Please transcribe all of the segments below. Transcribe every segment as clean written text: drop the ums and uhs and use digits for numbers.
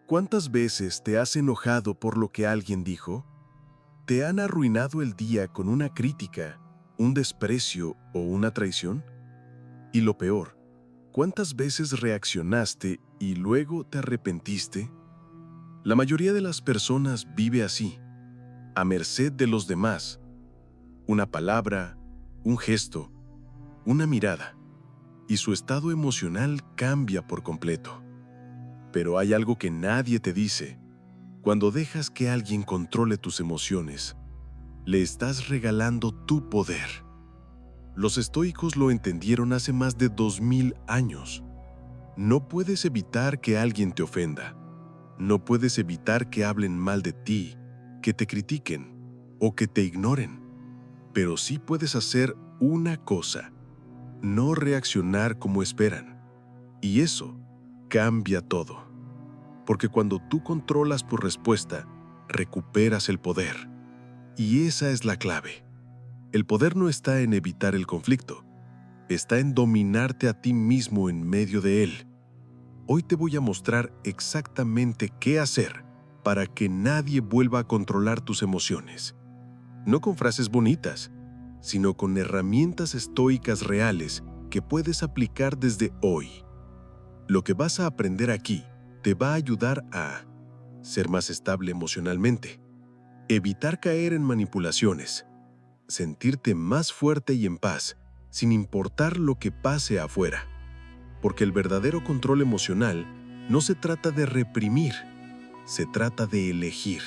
¿Cuántas veces te has enojado por lo que alguien dijo? ¿Te han arruinado el día con una crítica, un desprecio o una traición? Y lo peor, ¿cuántas veces reaccionaste y luego te arrepentiste? La mayoría de las personas vive así, a merced de los demás. Una palabra, un gesto, una mirada, y su estado emocional cambia por completo. Pero hay algo que nadie te dice. Cuando dejas que alguien controle tus emociones, le estás regalando tu poder. Los estoicos lo entendieron hace más de 2000 años. No puedes evitar que alguien te ofenda. No puedes evitar que hablen mal de ti, que te critiquen o que te ignoren. Pero sí puedes hacer una cosa: no reaccionar como esperan. Y eso cambia todo. Porque cuando tú controlas tu respuesta, recuperas el poder. Y esa es la clave. El poder no está en evitar el conflicto, está en dominarte a ti mismo en medio de él. Hoy te voy a mostrar exactamente qué hacer para que nadie vuelva a controlar tus emociones. No con frases bonitas, sino con herramientas estoicas reales que puedes aplicar desde hoy. Lo que vas a aprender aquí te va a ayudar a ser más estable emocionalmente, evitar caer en manipulaciones, sentirte más fuerte y en paz, sin importar lo que pase afuera. Porque el verdadero control emocional no se trata de reprimir, se trata de elegir.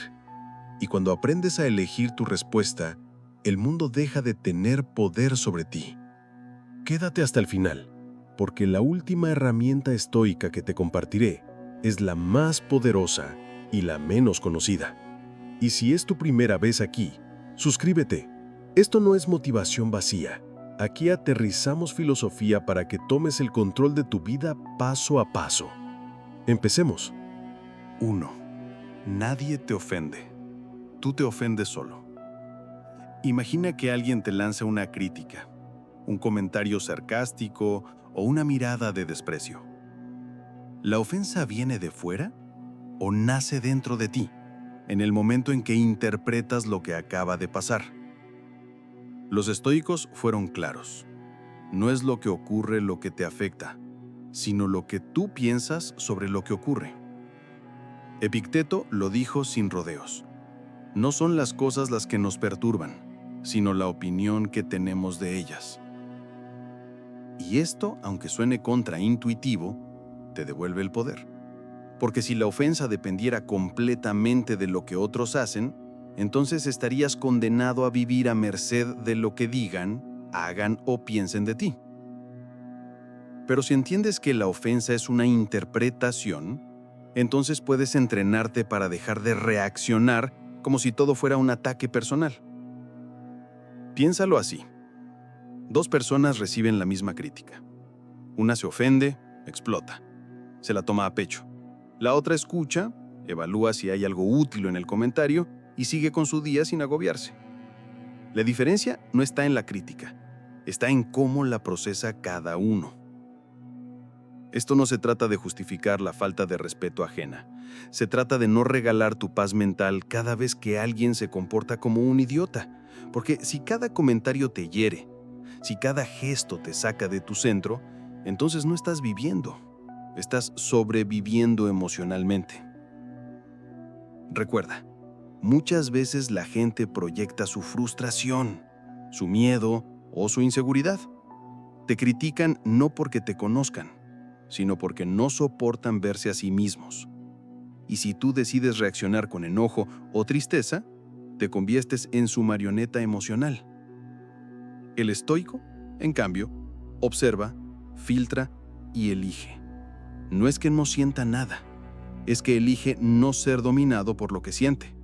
Y cuando aprendes a elegir tu respuesta, el mundo deja de tener poder sobre ti. Quédate hasta el final, porque la última herramienta estoica que te compartiré es la más poderosa y la menos conocida. Y si es tu primera vez aquí, suscríbete. Esto no es motivación vacía. Aquí aterrizamos filosofía para que tomes el control de tu vida paso a paso. Empecemos. 1. Nadie te ofende. Tú te ofendes solo. Imagina que alguien te lanza una crítica, un comentario sarcástico o una mirada de desprecio. ¿La ofensa viene de fuera o nace dentro de ti, en el momento en que interpretas lo que acaba de pasar? Los estoicos fueron claros. No es lo que ocurre lo que te afecta, sino lo que tú piensas sobre lo que ocurre. Epicteto lo dijo sin rodeos. No son las cosas las que nos perturban, sino la opinión que tenemos de ellas. Y esto, aunque suene contraintuitivo, te devuelve el poder. Porque si la ofensa dependiera completamente de lo que otros hacen, entonces estarías condenado a vivir a merced de lo que digan, hagan o piensen de ti. Pero si entiendes que la ofensa es una interpretación, entonces puedes entrenarte para dejar de reaccionar como si todo fuera un ataque personal. Piénsalo así. 2 personas reciben la misma crítica. Una se ofende, explota, se la toma a pecho. La otra escucha, evalúa si hay algo útil en el comentario y sigue con su día sin agobiarse. La diferencia no está en la crítica, está en cómo la procesa cada uno. Esto no se trata de justificar la falta de respeto ajena. Se trata de no regalar tu paz mental cada vez que alguien se comporta como un idiota. Porque si cada comentario te hiere, si cada gesto te saca de tu centro, entonces no estás viviendo. Estás sobreviviendo emocionalmente. Recuerda, muchas veces la gente proyecta su frustración, su miedo o su inseguridad. Te critican no porque te conozcan, sino porque no soportan verse a sí mismos. Y si tú decides reaccionar con enojo o tristeza, te conviertes en su marioneta emocional. El estoico, en cambio, observa, filtra y elige. No es que no sienta nada, es que elige no ser dominado por lo que siente.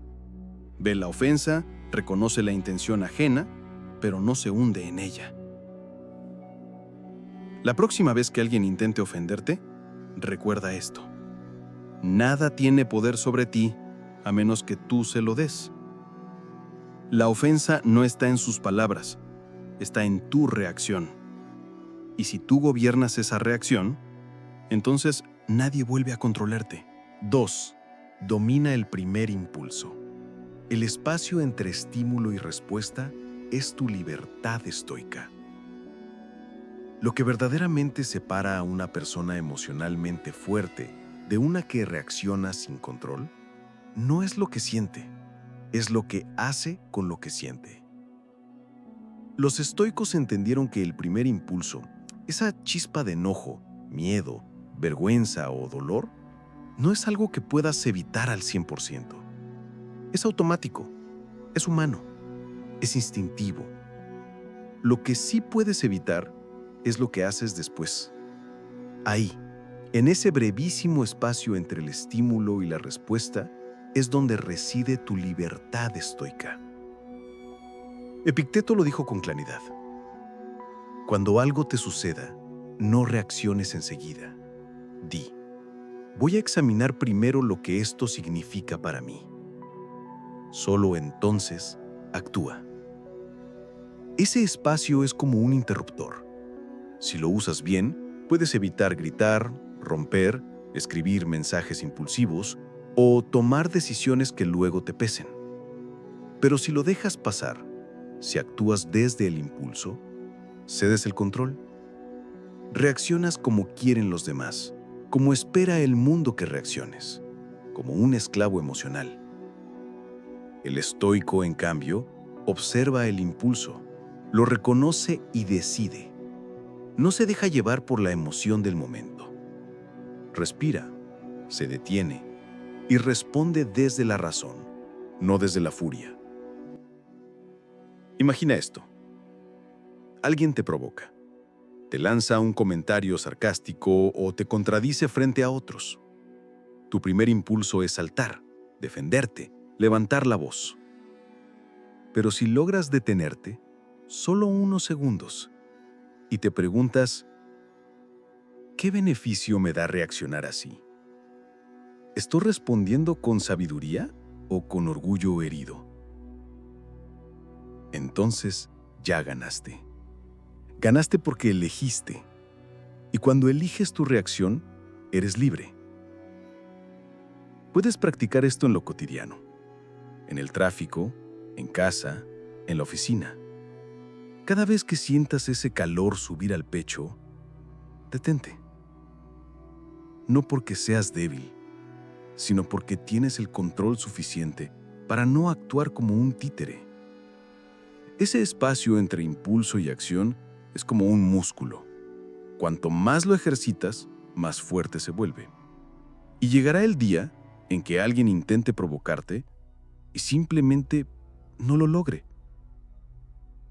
Ve la ofensa, reconoce la intención ajena, pero no se hunde en ella. La próxima vez que alguien intente ofenderte, recuerda esto. Nada tiene poder sobre ti a menos que tú se lo des. La ofensa no está en sus palabras, está en tu reacción. Y si tú gobiernas esa reacción, entonces nadie vuelve a controlarte. 2. domina el primer impulso. El espacio entre estímulo y respuesta es tu libertad estoica. Lo que verdaderamente separa a una persona emocionalmente fuerte de una que reacciona sin control no es lo que siente, es lo que hace con lo que siente. Los estoicos entendieron que el primer impulso, esa chispa de enojo, miedo, vergüenza o dolor, no es algo que puedas evitar al 100%. Es automático, es humano, es instintivo. Lo que sí puedes evitar es lo que haces después. Ahí, en ese brevísimo espacio entre el estímulo y la respuesta, es donde reside tu libertad estoica. Epicteto lo dijo con claridad. Cuando algo te suceda, no reacciones enseguida. Di, voy a examinar primero lo que esto significa para mí. Solo entonces, actúa. Ese espacio es como un interruptor. Si lo usas bien, puedes evitar gritar, romper, escribir mensajes impulsivos o tomar decisiones que luego te pesen. Pero si lo dejas pasar, si actúas desde el impulso, cedes el control. Reaccionas como quieren los demás, como espera el mundo que reacciones, como un esclavo emocional. El estoico, en cambio, observa el impulso, lo reconoce y decide. No se deja llevar por la emoción del momento. Respira, se detiene y responde desde la razón, no desde la furia. Imagina esto. Alguien te provoca. Te lanza un comentario sarcástico o te contradice frente a otros. Tu primer impulso es saltar, defenderte, levantar la voz. Pero si logras detenerte, solo unos segundos, y te preguntas, ¿qué beneficio me da reaccionar así? ¿Estoy respondiendo con sabiduría o con orgullo herido? Entonces ya ganaste. Ganaste porque elegiste. Y cuando eliges tu reacción, eres libre. Puedes practicar esto en lo cotidiano, en el tráfico, en casa, en la oficina. Cada vez que sientas ese calor subir al pecho, detente. No porque seas débil, sino porque tienes el control suficiente para no actuar como un títere. Ese espacio entre impulso y acción es como un músculo. Cuanto más lo ejercitas, más fuerte se vuelve. Y llegará el día en que alguien intente provocarte y simplemente no lo logre.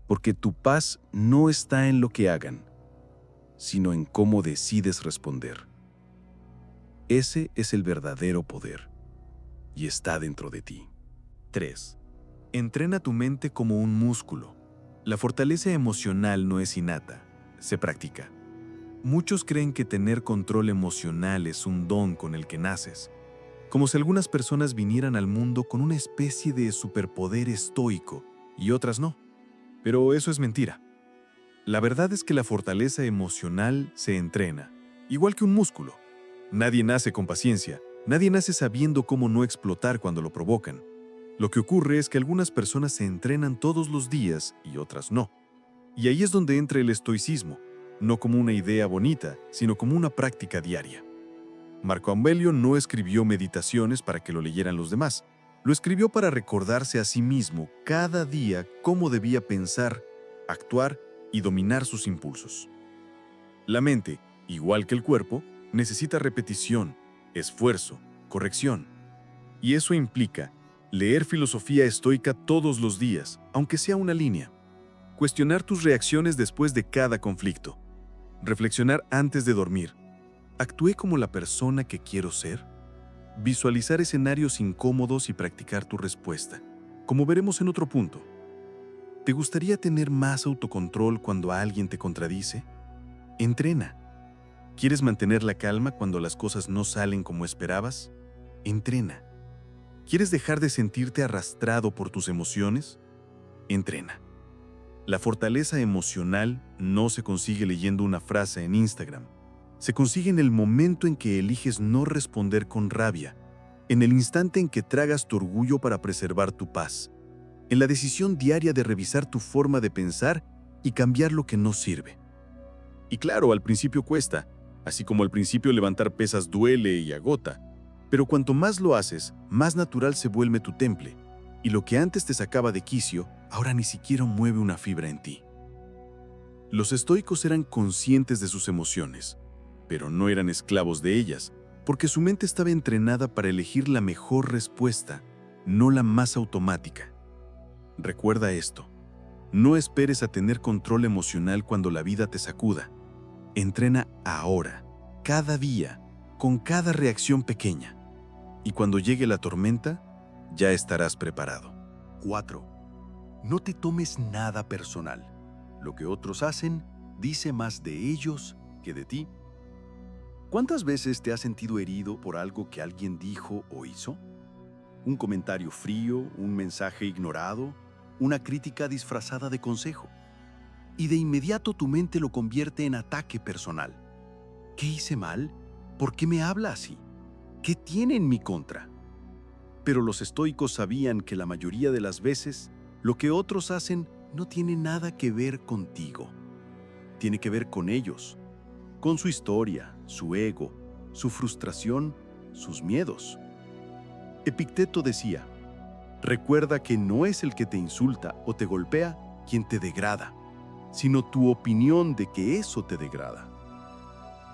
Porque tu paz no está en lo que hagan, sino en cómo decides responder. Ese es el verdadero poder, y está dentro de ti. 3. Entrena tu mente como un músculo. La fortaleza emocional no es innata, se practica. Muchos creen que tener control emocional es un don con el que naces, como si algunas personas vinieran al mundo con una especie de superpoder estoico y otras no. Pero eso es mentira. La verdad es que la fortaleza emocional se entrena, igual que un músculo. Nadie nace con paciencia, nadie nace sabiendo cómo no explotar cuando lo provocan. Lo que ocurre es que algunas personas se entrenan todos los días y otras no. Y ahí es donde entra el estoicismo, no como una idea bonita, sino como una práctica diaria. Marco Aurelio no escribió meditaciones para que lo leyeran los demás. Lo escribió para recordarse a sí mismo cada día cómo debía pensar, actuar y dominar sus impulsos. La mente, igual que el cuerpo, necesita repetición, esfuerzo, corrección. Y eso implica leer filosofía estoica todos los días, aunque sea una línea. Cuestionar tus reacciones después de cada conflicto. Reflexionar antes de dormir. ¿Actué como la persona que quiero ser? Visualizar escenarios incómodos y practicar tu respuesta, como veremos en otro punto. ¿Te gustaría tener más autocontrol cuando alguien te contradice? Entrena. ¿Quieres mantener la calma cuando las cosas no salen como esperabas? Entrena. ¿Quieres dejar de sentirte arrastrado por tus emociones? Entrena. La fortaleza emocional no se consigue leyendo una frase en Instagram. Se consigue en el momento en que eliges no responder con rabia, en el instante en que tragas tu orgullo para preservar tu paz, en la decisión diaria de revisar tu forma de pensar y cambiar lo que no sirve. Y claro, al principio cuesta, así como al principio levantar pesas duele y agota, pero cuanto más lo haces, más natural se vuelve tu temple, y lo que antes te sacaba de quicio, ahora ni siquiera mueve una fibra en ti. Los estoicos eran conscientes de sus emociones, pero no eran esclavos de ellas, porque su mente estaba entrenada para elegir la mejor respuesta, no la más automática. Recuerda esto, no esperes a tener control emocional cuando la vida te sacuda. Entrena ahora, cada día, con cada reacción pequeña. Y cuando llegue la tormenta, ya estarás preparado. 4. No te tomes nada personal. Lo que otros hacen dice más de ellos que de ti. ¿Cuántas veces te has sentido herido por algo que alguien dijo o hizo? Un comentario frío, un mensaje ignorado, una crítica disfrazada de consejo. Y de inmediato tu mente lo convierte en ataque personal. ¿Qué hice mal? ¿Por qué me habla así? ¿Qué tiene en mi contra? Pero los estoicos sabían que la mayoría de las veces lo que otros hacen no tiene nada que ver contigo. Tiene que ver con ellos, con su historia, su ego, su frustración, sus miedos. Epicteto decía, recuerda que no es el que te insulta o te golpea quien te degrada, sino tu opinión de que eso te degrada.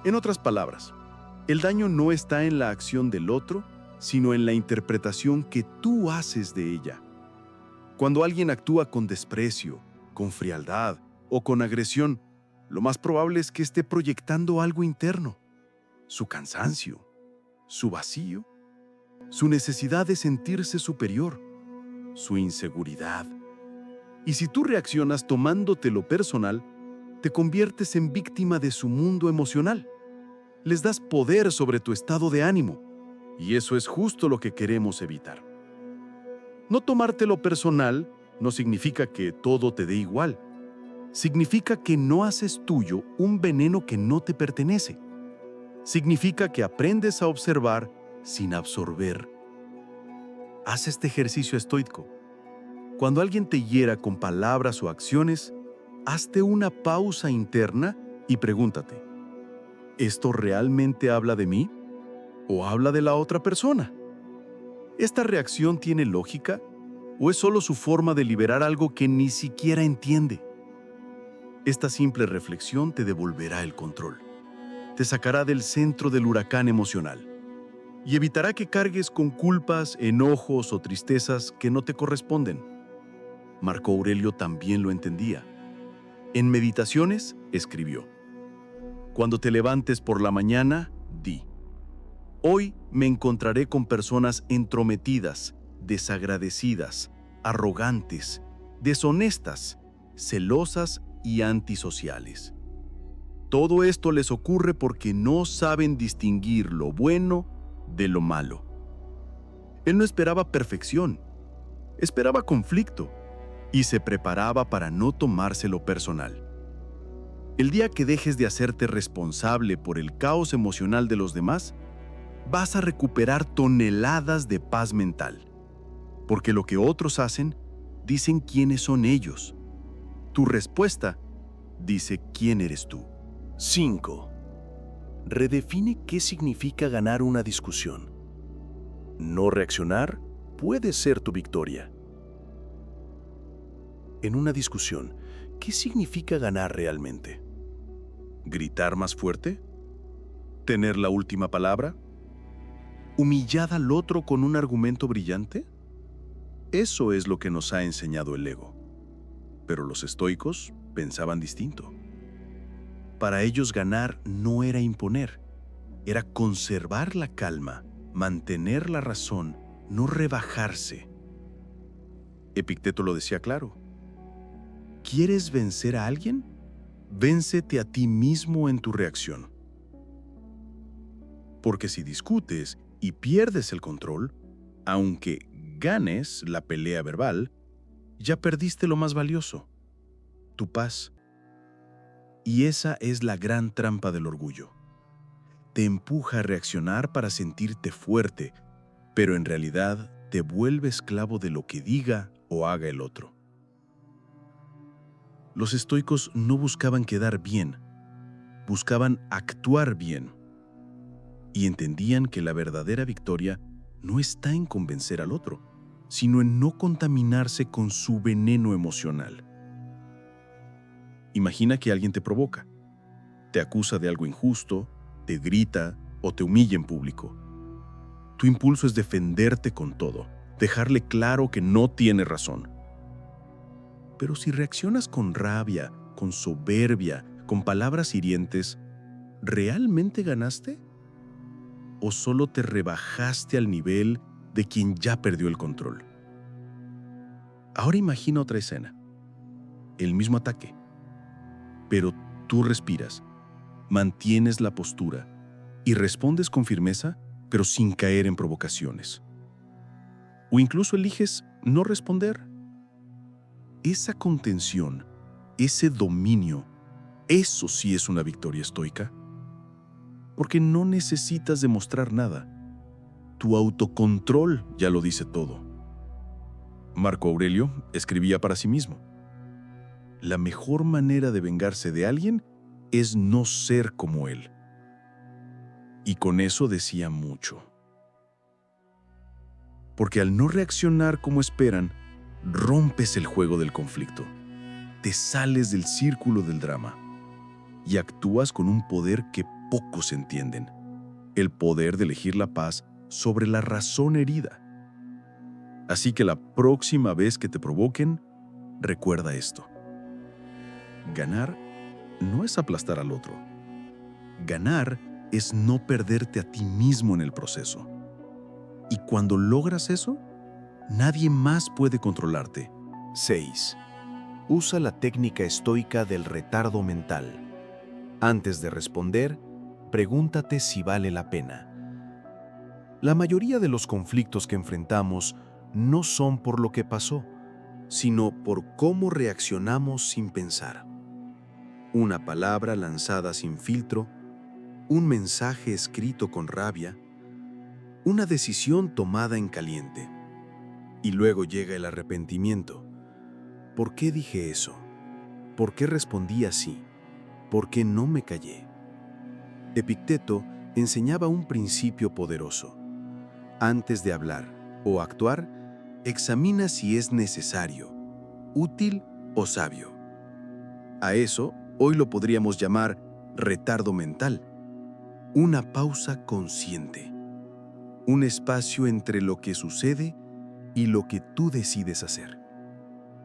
En otras palabras, el daño no está en la acción del otro, sino en la interpretación que tú haces de ella. Cuando alguien actúa con desprecio, con frialdad o con agresión, lo más probable es que esté proyectando algo interno, su cansancio, su vacío, su necesidad de sentirse superior, su inseguridad. Y si tú reaccionas tomándotelo personal, te conviertes en víctima de su mundo emocional. Les das poder sobre tu estado de ánimo, y eso es justo lo que queremos evitar. No tomártelo personal no significa que todo te dé igual. Significa que no haces tuyo un veneno que no te pertenece. Significa que aprendes a observar sin absorber. Haz este ejercicio estoico. Cuando alguien te hiera con palabras o acciones, hazte una pausa interna y pregúntate, ¿esto realmente habla de mí o habla de la otra persona? ¿Esta reacción tiene lógica o es solo su forma de liberar algo que ni siquiera entiende? Esta simple reflexión te devolverá el control, te sacará del centro del huracán emocional y evitará que cargues con culpas, enojos o tristezas que no te corresponden. Marco Aurelio también lo entendía. En Meditaciones escribió, cuando te levantes por la mañana, di, hoy me encontraré con personas entrometidas, desagradecidas, arrogantes, deshonestas, celosas y antisociales. Todo esto les ocurre porque no saben distinguir lo bueno de lo malo. Él no esperaba perfección, esperaba conflicto y se preparaba para no tomárselo personal. El día que dejes de hacerte responsable por el caos emocional de los demás, vas a recuperar toneladas de paz mental, porque lo que otros hacen, dicen quiénes son ellos. Tu respuesta dice quién eres tú. 5. Redefine qué significa ganar una discusión. No reaccionar puede ser tu victoria. En una discusión, ¿qué significa ganar realmente? ¿Gritar más fuerte? ¿Tener la última palabra? ¿Humillar al otro con un argumento brillante? Eso es lo que nos ha enseñado el ego. Pero los estoicos pensaban distinto. Para ellos ganar no era imponer, era conservar la calma, mantener la razón, no rebajarse. Epicteto lo decía claro. ¿Quieres vencer a alguien? Véncete a ti mismo en tu reacción. Porque si discutes y pierdes el control, aunque ganes la pelea verbal, ya perdiste lo más valioso, tu paz. Y esa es la gran trampa del orgullo. Te empuja a reaccionar para sentirte fuerte, pero en realidad te vuelve esclavo de lo que diga o haga el otro. Los estoicos no buscaban quedar bien, buscaban actuar bien. Y entendían que la verdadera victoria no está en convencer al otro, sino en no contaminarse con su veneno emocional. Imagina que alguien te provoca, te acusa de algo injusto, te grita o te humilla en público. Tu impulso es defenderte con todo, dejarle claro que no tiene razón. Pero si reaccionas con rabia, con soberbia, con palabras hirientes, ¿realmente ganaste? ¿O solo te rebajaste al nivel de quien ya perdió el control? Ahora imagina otra escena, el mismo ataque, pero tú respiras, mantienes la postura y respondes con firmeza, pero sin caer en provocaciones. O incluso eliges no responder. Esa contención, ese dominio, eso sí es una victoria estoica. Porque no necesitas demostrar nada. Tu autocontrol ya lo dice todo. Marco Aurelio escribía para sí mismo: la mejor manera de vengarse de alguien es no ser como él. Y con eso decía mucho. Porque al no reaccionar como esperan, rompes el juego del conflicto, te sales del círculo del drama y actúas con un poder que pocos entienden: el poder de elegir la paz sobre la razón herida. Así que la próxima vez que te provoquen, recuerda esto: ganar no es aplastar al otro. Ganar es no perderte a ti mismo en el proceso. Y cuando logras eso, nadie más puede controlarte. 6. Usa la técnica estoica del retardo mental. Antes de responder, pregúntate si vale la pena. La mayoría de los conflictos que enfrentamos no son por lo que pasó, sino por cómo reaccionamos sin pensar. Una palabra lanzada sin filtro, un mensaje escrito con rabia, una decisión tomada en caliente. Y luego llega el arrepentimiento. ¿Por qué dije eso? ¿Por qué respondí así? ¿Por qué no me callé? Epicteto enseñaba un principio poderoso. Antes de hablar o actuar, examina si es necesario, útil o sabio. A eso hoy lo podríamos llamar retardo mental. Una pausa consciente. Un espacio entre lo que sucede y lo que tú decides hacer.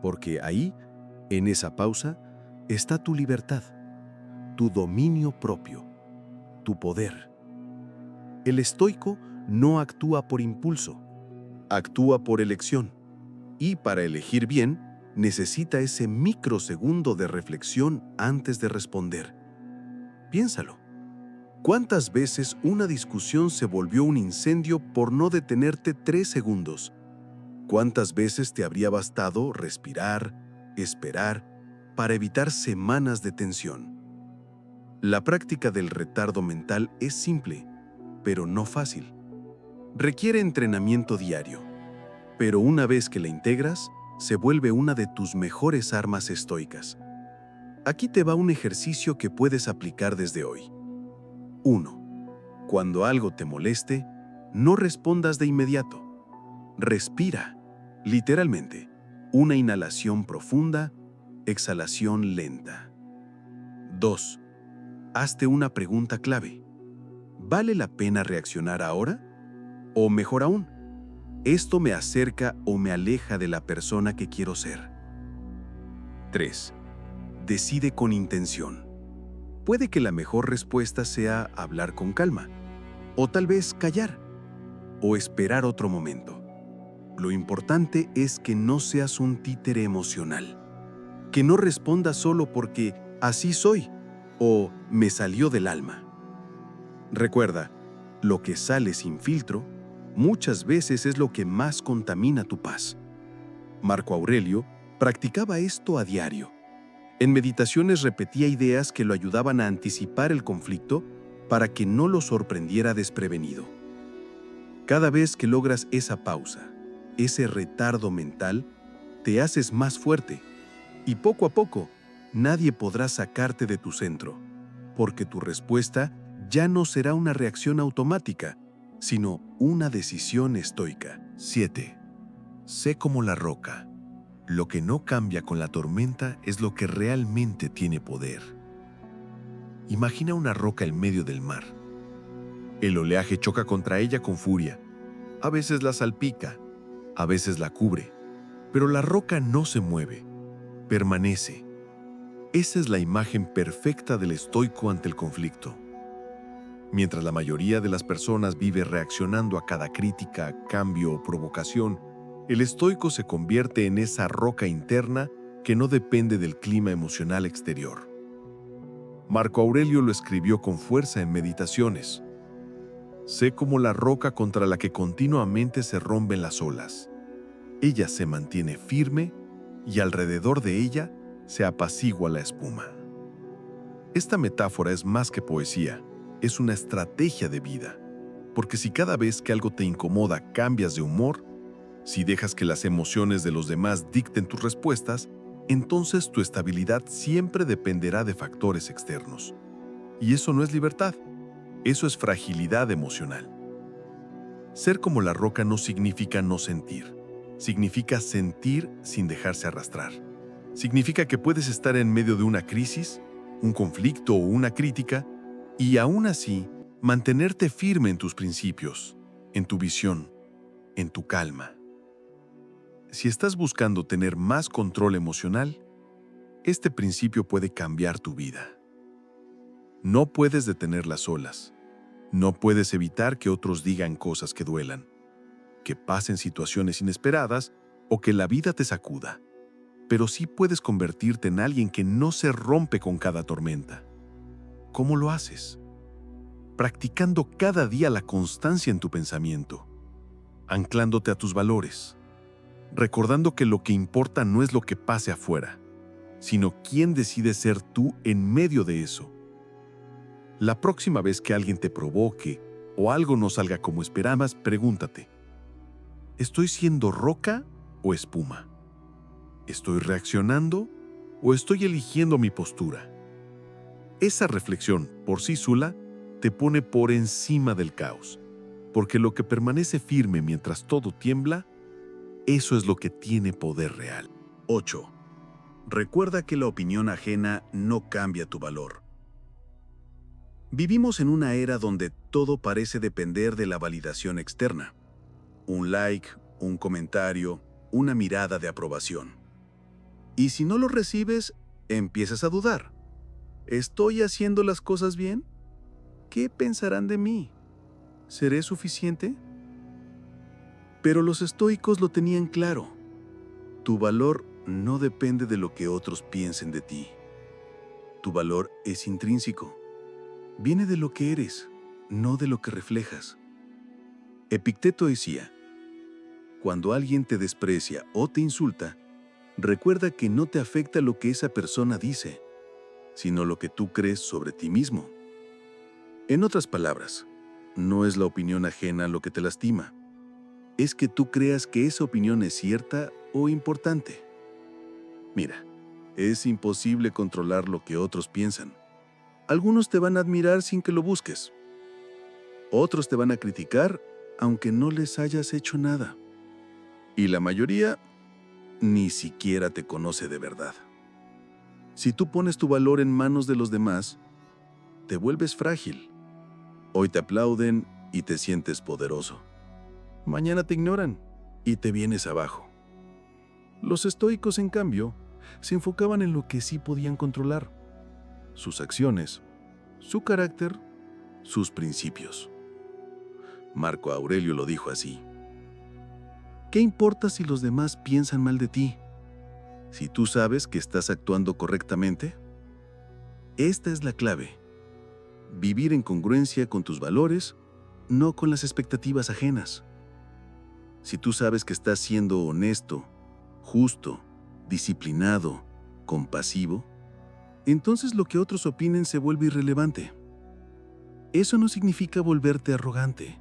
Porque ahí, en esa pausa, está tu libertad, tu dominio propio, tu poder. El estoico no actúa por impulso, actúa por elección. Y para elegir bien, necesita ese microsegundo de reflexión antes de responder. Piénsalo. ¿Cuántas veces una discusión se volvió un incendio por no detenerte 3 segundos? ¿Cuántas veces te habría bastado respirar, esperar, para evitar semanas de tensión? La práctica del retardo mental es simple, pero no fácil. Requiere entrenamiento diario, pero una vez que la integras, se vuelve una de tus mejores armas estoicas. Aquí te va un ejercicio que puedes aplicar desde hoy. 1. Cuando algo te moleste, no respondas de inmediato. Respira, literalmente, una inhalación profunda, exhalación lenta. 2. Hazte una pregunta clave. ¿Vale la pena reaccionar ahora? O mejor aún, ¿esto me acerca o me aleja de la persona que quiero ser? 3. Decide con intención. Puede que la mejor respuesta sea hablar con calma, o tal vez callar, o esperar otro momento. Lo importante es que no seas un títere emocional, que no respondas solo porque así soy o me salió del alma. Recuerda, lo que sale sin filtro muchas veces es lo que más contamina tu paz. Marco Aurelio practicaba esto a diario. En meditaciones repetía ideas que lo ayudaban a anticipar el conflicto para que no lo sorprendiera desprevenido. Cada vez que logras esa pausa, ese retardo mental, te haces más fuerte y poco a poco nadie podrá sacarte de tu centro, porque tu respuesta ya no será una reacción automática, sino una decisión estoica. 7. Sé como la roca. Lo que no cambia con la tormenta es lo que realmente tiene poder. Imagina una roca en medio del mar. El oleaje choca contra ella con furia. A veces la salpica, a veces la cubre, pero la roca no se mueve, permanece. Esa es la imagen perfecta del estoico ante el conflicto. Mientras la mayoría de las personas vive reaccionando a cada crítica, cambio o provocación, el estoico se convierte en esa roca interna que no depende del clima emocional exterior. Marco Aurelio lo escribió con fuerza en Meditaciones. Sé como la roca contra la que continuamente se rompen las olas. Ella se mantiene firme y alrededor de ella se apacigua la espuma. Esta metáfora es más que poesía, es una estrategia de vida, porque si cada vez que algo te incomoda cambias de humor, si dejas que las emociones de los demás dicten tus respuestas, entonces tu estabilidad siempre dependerá de factores externos. Y eso no es libertad, eso es fragilidad emocional. Ser como la roca no significa no sentir, significa sentir sin dejarse arrastrar. Significa que puedes estar en medio de una crisis, un conflicto o una crítica, y aún así mantenerte firme en tus principios, en tu visión, en tu calma. Si estás buscando tener más control emocional, este principio puede cambiar tu vida. No puedes detener las olas. No puedes evitar que otros digan cosas que duelan, que pasen situaciones inesperadas o que la vida te sacuda. Pero sí puedes convertirte en alguien que no se rompe con cada tormenta. ¿Cómo lo haces? Practicando cada día la constancia en tu pensamiento, anclándote a tus valores, recordando que lo que importa no es lo que pase afuera, sino quién decide ser tú en medio de eso. La próxima vez que alguien te provoque o algo no salga como esperabas, pregúntate, ¿estoy siendo roca o espuma? ¿Estoy reaccionando o estoy eligiendo mi postura? Esa reflexión, por sí sola, te pone por encima del caos, porque lo que permanece firme mientras todo tiembla, eso es lo que tiene poder real. 8. Recuerda que la opinión ajena no cambia tu valor. Vivimos en una era donde todo parece depender de la validación externa. Un like, un comentario, una mirada de aprobación. Y si no lo recibes, empiezas a dudar. ¿Estoy haciendo las cosas bien? ¿Qué pensarán de mí? ¿Seré suficiente? Pero los estoicos lo tenían claro. Tu valor no depende de lo que otros piensen de ti. Tu valor es intrínseco. Viene de lo que eres, no de lo que reflejas. Epicteto decía, cuando alguien te desprecia o te insulta, recuerda que no te afecta lo que esa persona dice, sino lo que tú crees sobre ti mismo. En otras palabras, no es la opinión ajena lo que te lastima. Es que tú creas que esa opinión es cierta o importante. Mira, es imposible controlar lo que otros piensan. Algunos te van a admirar sin que lo busques. Otros te van a criticar aunque no les hayas hecho nada. Y la mayoría ni siquiera te conoce de verdad. Si tú pones tu valor en manos de los demás, te vuelves frágil. Hoy te aplauden y te sientes poderoso. Mañana te ignoran y te vienes abajo. Los estoicos, en cambio, se enfocaban en lo que sí podían controlar: sus acciones, su carácter, sus principios. Marco Aurelio lo dijo así: ¿qué importa si los demás piensan mal de ti, si tú sabes que estás actuando correctamente? Esta es la clave: vivir en congruencia con tus valores, no con las expectativas ajenas. Si tú sabes que estás siendo honesto, justo, disciplinado, compasivo, entonces lo que otros opinen se vuelve irrelevante. Eso no significa volverte arrogante.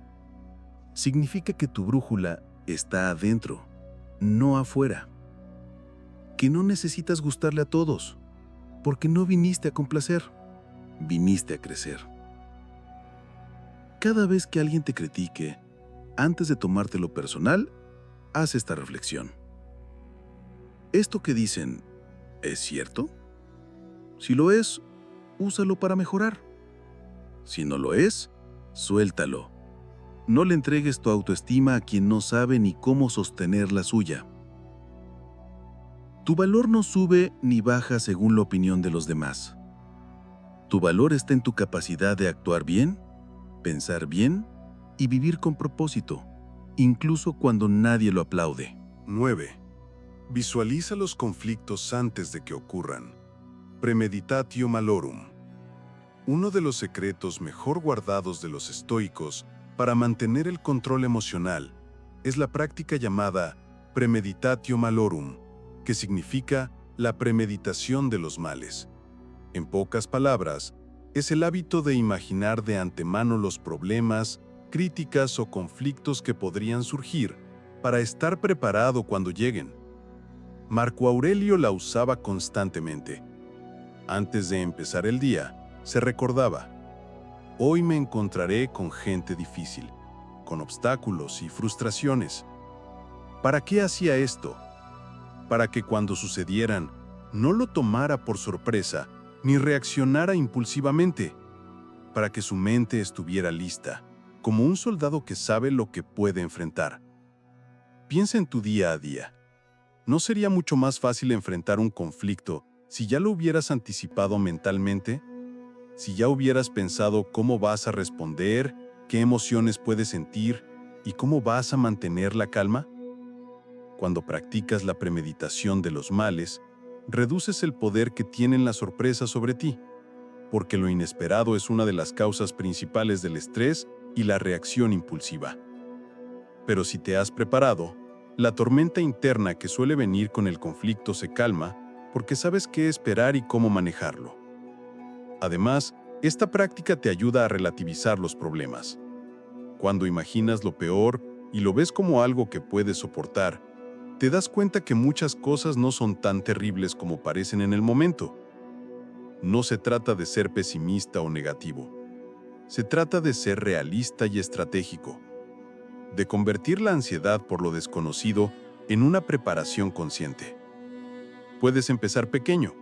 significa que tu brújula está adentro, no afuera. Que no necesitas gustarle a todos, porque no viniste a complacer, viniste a crecer. Cada vez que alguien te critique, antes de tomártelo personal, haz esta reflexión. ¿Esto que dicen es cierto? Si lo es, úsalo para mejorar. Si no lo es, suéltalo. No le entregues tu autoestima a quien no sabe ni cómo sostener la suya. Tu valor no sube ni baja según la opinión de los demás. Tu valor está en tu capacidad de actuar bien, pensar bien y vivir con propósito, incluso cuando nadie lo aplaude. 9. Visualiza los conflictos antes de que ocurran. Premeditatio malorum. Uno de los secretos mejor guardados de los estoicos para mantener el control emocional es la práctica llamada premeditatio malorum, que significa la premeditación de los males. En pocas palabras, es el hábito de imaginar de antemano los problemas, críticas o conflictos que podrían surgir para estar preparado cuando lleguen. Marco Aurelio la usaba constantemente. Antes de empezar el día, se recordaba: hoy me encontraré con gente difícil, con obstáculos y frustraciones. ¿Para qué hacía esto? Para que cuando sucedieran, no lo tomara por sorpresa ni reaccionara impulsivamente, para que su mente estuviera lista, como un soldado que sabe lo que puede enfrentar. Piensa en tu día a día. ¿No sería mucho más fácil enfrentar un conflicto si ya lo hubieras anticipado mentalmente? Si ya hubieras pensado cómo vas a responder, qué emociones puedes sentir y cómo vas a mantener la calma? Cuando practicas la premeditación de los males, reduces el poder que tienen las sorpresas sobre ti, porque lo inesperado es una de las causas principales del estrés y la reacción impulsiva. Pero si te has preparado, la tormenta interna que suele venir con el conflicto se calma porque sabes qué esperar y cómo manejarlo. Además, esta práctica te ayuda a relativizar los problemas. Cuando imaginas lo peor y lo ves como algo que puedes soportar, te das cuenta que muchas cosas no son tan terribles como parecen en el momento. No se trata de ser pesimista o negativo. Se trata de ser realista y estratégico, de convertir la ansiedad por lo desconocido en una preparación consciente. Puedes empezar pequeño.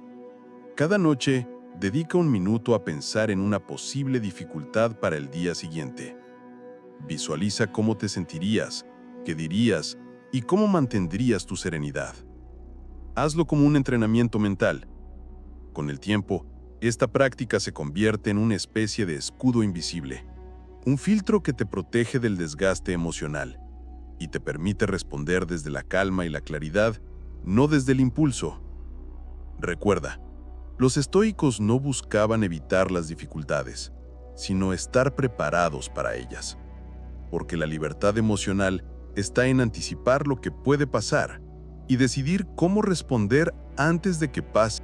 Cada noche, dedica un minuto a pensar en una posible dificultad para el día siguiente. Visualiza cómo te sentirías, qué dirías y cómo mantendrías tu serenidad. Hazlo como un entrenamiento mental. Con el tiempo, esta práctica se convierte en una especie de escudo invisible, un filtro que te protege del desgaste emocional y te permite responder desde la calma y la claridad, no desde el impulso. Recuerda, los estoicos no buscaban evitar las dificultades, sino estar preparados para ellas, porque la libertad emocional está en anticipar lo que puede pasar y decidir cómo responder antes de que pase.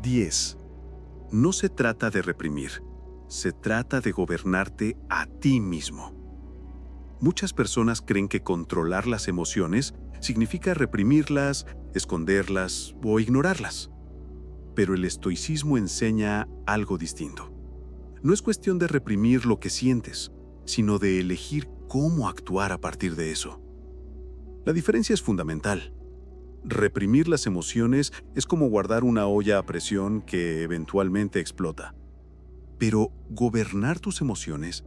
10. No se trata de reprimir, se trata de gobernarte a ti mismo. Muchas personas creen que controlar las emociones significa reprimirlas, esconderlas o ignorarlas. Pero el estoicismo enseña algo distinto. No es cuestión de reprimir lo que sientes, sino de elegir cómo actuar a partir de eso. La diferencia es fundamental. Reprimir las emociones es como guardar una olla a presión que eventualmente explota. Pero gobernar tus emociones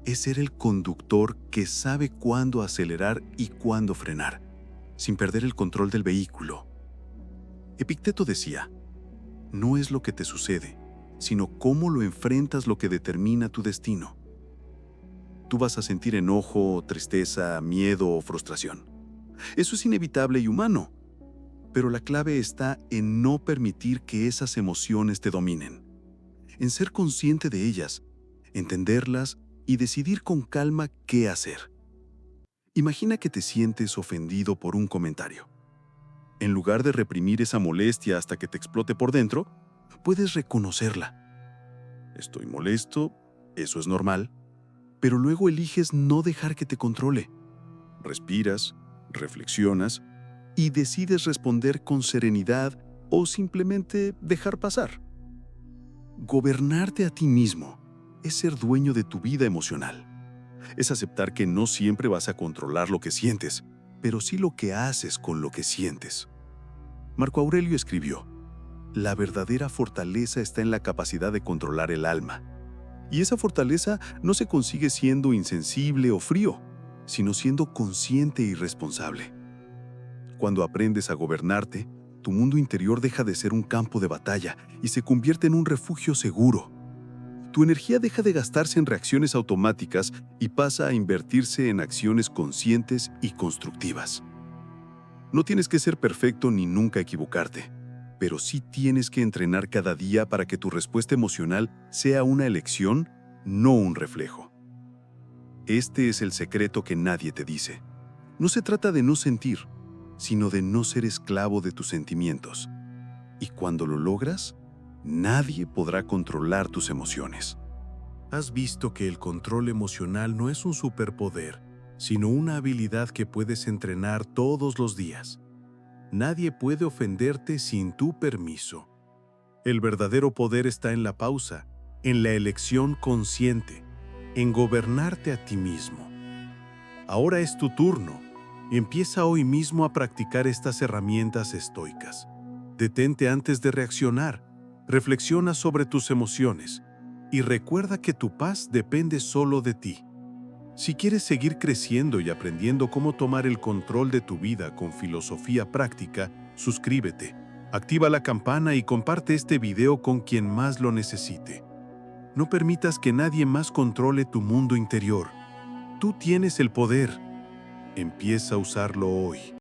es ser el conductor que sabe cuándo acelerar y cuándo frenar, sin perder el control del vehículo. Epicteto decía: no es lo que te sucede, sino cómo lo enfrentas lo que determina tu destino. Tú vas a sentir enojo, tristeza, miedo o frustración. Eso es inevitable y humano, pero la clave está en no permitir que esas emociones te dominen, en ser consciente de ellas, entenderlas y decidir con calma qué hacer. Imagina que te sientes ofendido por un comentario. En lugar de reprimir esa molestia hasta que te explote por dentro, puedes reconocerla. Estoy molesto, eso es normal, pero luego eliges no dejar que te controle. Respiras, reflexionas y decides responder con serenidad o simplemente dejar pasar. Gobernarte a ti mismo es ser dueño de tu vida emocional. Es aceptar que no siempre vas a controlar lo que sientes, pero sí lo que haces con lo que sientes. Marco Aurelio escribió: la verdadera fortaleza está en la capacidad de controlar el alma. Y esa fortaleza no se consigue siendo insensible o frío, sino siendo consciente y responsable. Cuando aprendes a gobernarte, tu mundo interior deja de ser un campo de batalla y se convierte en un refugio seguro. Tu energía deja de gastarse en reacciones automáticas y pasa a invertirse en acciones conscientes y constructivas. No tienes que ser perfecto ni nunca equivocarte, pero sí tienes que entrenar cada día para que tu respuesta emocional sea una elección, no un reflejo. Este es el secreto que nadie te dice. No se trata de no sentir, sino de no ser esclavo de tus sentimientos. Y cuando lo logras, nadie podrá controlar tus emociones. Has visto que el control emocional no es un superpoder, sino una habilidad que puedes entrenar todos los días. Nadie puede ofenderte sin tu permiso. El verdadero poder está en la pausa, en la elección consciente, en gobernarte a ti mismo. Ahora es tu turno. Empieza hoy mismo a practicar estas herramientas estoicas. Detente antes de reaccionar, reflexiona sobre tus emociones y recuerda que tu paz depende solo de ti. Si quieres seguir creciendo y aprendiendo cómo tomar el control de tu vida con filosofía práctica, suscríbete, activa la campana y comparte este video con quien más lo necesite. No permitas que nadie más controle tu mundo interior. Tú tienes el poder. Empieza a usarlo hoy.